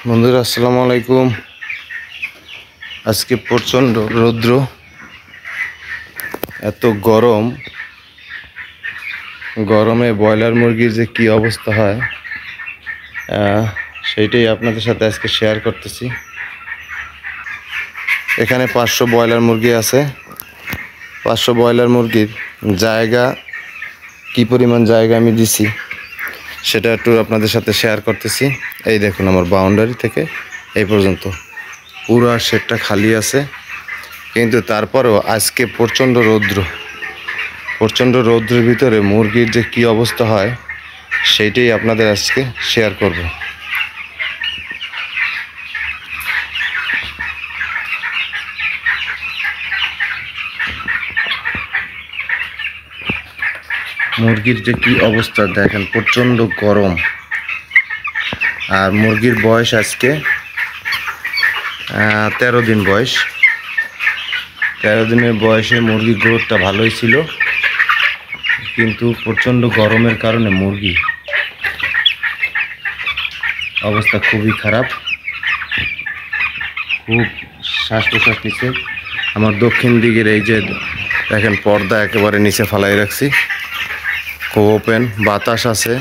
বন্ধুরা আসসালামু আলাইকুম। আজকে প্রচণ্ড রৌদ্র, এত গরমে ব্রয়লার মুরগির যে কি অবস্থা হয় সেইটাই আপনাদের সাথে আজকে শেয়ার করতেছি। এখানে 500 ব্রয়লার মুরগি আছে। 500 ব্রয়লার মুরগির জায়গা, কি পরিমাণ জায়গা আমি দিছি সেটা একটু আপনাদের সাথে শেয়ার করতেছি। এই দেখুন, আমার বাউন্ডারি থেকে এই পর্যন্ত পুরো শেডটা খালি আছে, কিন্তু তারপরেও আজকে প্রচণ্ড রৌদ্রের ভিতরে মুরগির যে কি অবস্থা হয় সেইটাই আপনাদের আজকে শেয়ার করব। মুরগির যে কি অবস্থা দেখেন, প্রচণ্ড গরম। আর মুরগির বয়স আজকে 13 দিন বয়স। 13 দিনের বয়সে মুরগির গ্রোথটা ভালোই ছিল, কিন্তু প্রচণ্ড গরমের কারণে মুরগি অবস্থা খুবই খারাপ, খুব শ্বাস প্রশ্বাস নিচ্ছে। আমার দক্ষিণ দিকের এই যে দেখেন, পর্দা একেবারে নিচে ফালাই রাখছি, খুব ওপেন বাতাস আছে,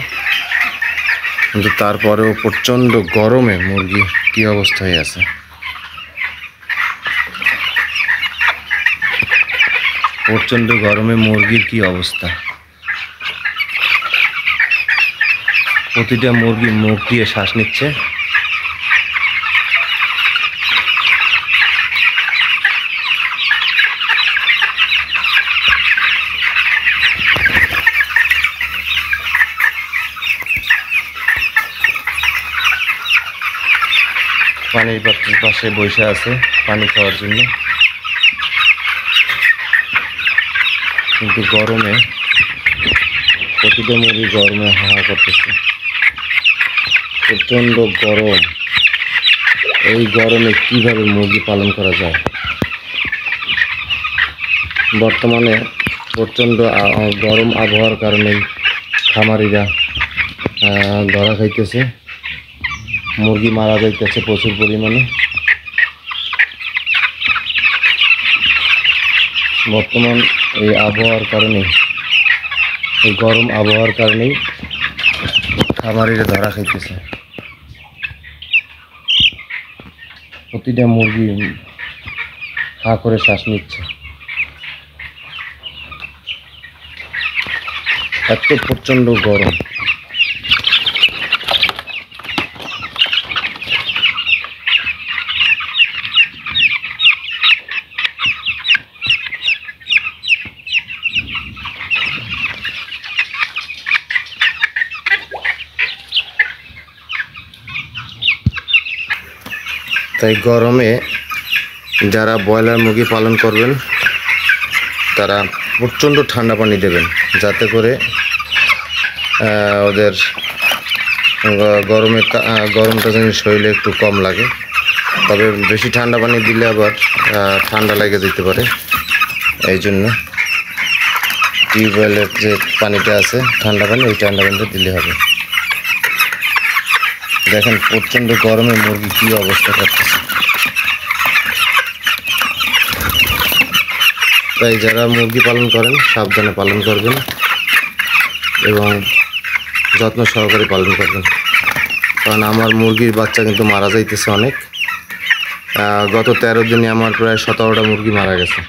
কিন্তু তারপরেও প্রচণ্ড গরমে মুরগি কি অবস্থা হয়ে আছে। প্রচণ্ড গরমে মুরগির কি অবস্থা, প্রতিটা মুরগি মুখ দিয়ে শ্বাস নিচ্ছে। পানির পাত্রের পাশে বসে আছে পানি খাওয়ার জন্য, কিন্তু গরমে প্রতিটা মুরগি গরমে হাহা করতেছে। প্রচণ্ড গরম, এই গরমে কিভাবে মুরগি পালন করা যায়? বর্তমানে প্রচণ্ড গরম আবহাওয়ার কারণে খামারিরা ধরা খাইতেছে, মুরগি মারা যাইতেছে প্রচুর পরিমাণে। বর্তমান এই আবহাওয়ার কারণে, এই গরম আবহাওয়ার কারণেই খামারিরা ধরা খাইতেছে। প্রতিটা মুরগি হা করে শ্বাস নিচ্ছে, এত প্রচণ্ড গরম। তাই গরমে যারা ব্রয়লার মুরগি পালন করবেন তারা প্রচণ্ড ঠান্ডা পানি দেবেন, যাতে করে ওদের গরমটা যেন শরীরে একটু কম লাগে। তবে বেশি ঠান্ডা পানি দিলে আবার ঠান্ডা লেগে যেতে পারে, এই জন্য টিউবওয়েলের যে পানিটা আছে ঠান্ডা পানি, ওই ঠান্ডা পানিটা দিলে হবে। দেখেন প্রচণ্ড গরমে মুরগি কী অবস্থা করতেছে। তাই যারা মুরগি পালন করেন সাবধানে পালন করবেন এবং যত্ন সহকারে পালন করবেন, কারণ আমার মুরগির বাচ্চা কিন্তু মারা যাইতেছে অনেক। গত 13 দিনে আমার প্রায় 17টা মুরগি মারা গেছে।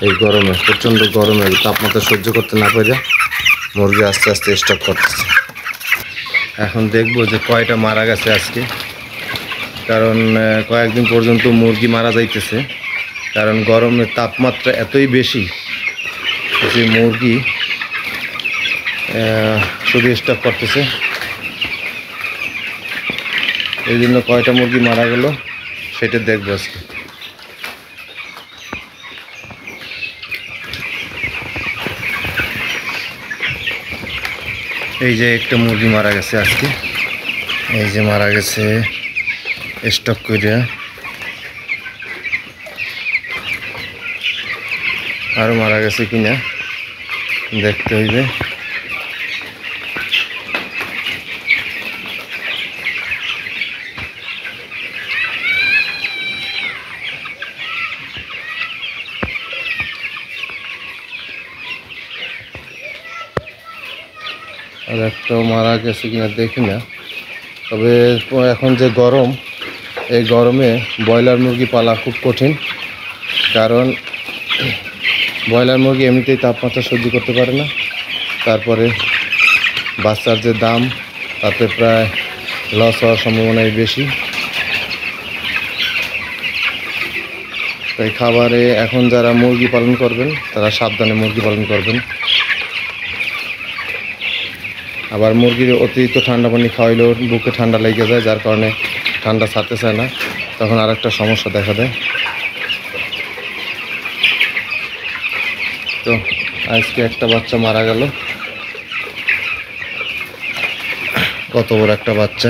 এই গরমে, প্রচণ্ড গরমে তাপমাত্রা সহ্য করতে না পেরে মুরগি আস্তে আস্তে স্টপ করতেছে। এখন দেখব যে কয়টা মারা গেছে আজকে, কারণ কয়েকদিন পর্যন্ত মুরগি মারা যাইতেছে, কারণ গরমের তাপমাত্রা এতই বেশি যে মুরগি শুধু স্টপ করতেছে। এই জন্য কয়টা মুরগি মারা গেল সেটা দেখবো আজকে। এই যে একটা মুরগি মারা গেছে আজকে, এই যে মারা গেছে স্টক করে। আরও মারা গেছে কিনা দেখতে হইবে। আর একটাও মারা গেছে কিনা দেখি না। তবে এখন যে গরম, এই গরমে ব্রয়লার মুরগি পালা খুব কঠিন, কারণ ব্রয়লার মুরগি এমনিতেই তাপমাত্রা সহ্য করতে পারে না। তারপরে বাচ্চার যে দাম, তাতে প্রায় লস হওয়ার সম্ভাবনাই বেশি। তাই খাবারে এখন যারা মুরগি পালন করবেন তারা সাবধানে মুরগি পালন করবেন। আবার মুরগির অতিরিক্ত ঠান্ডা পানি খাওয়াইলেও বুকে ঠান্ডা লেগে যায়, যার কারণে ঠান্ডা ছাড়তে চায় না, তখন আর একটা সমস্যা দেখা দেয়। তো আজকে একটা বাচ্চা মারা গেল, কত বড় একটা বাচ্চা।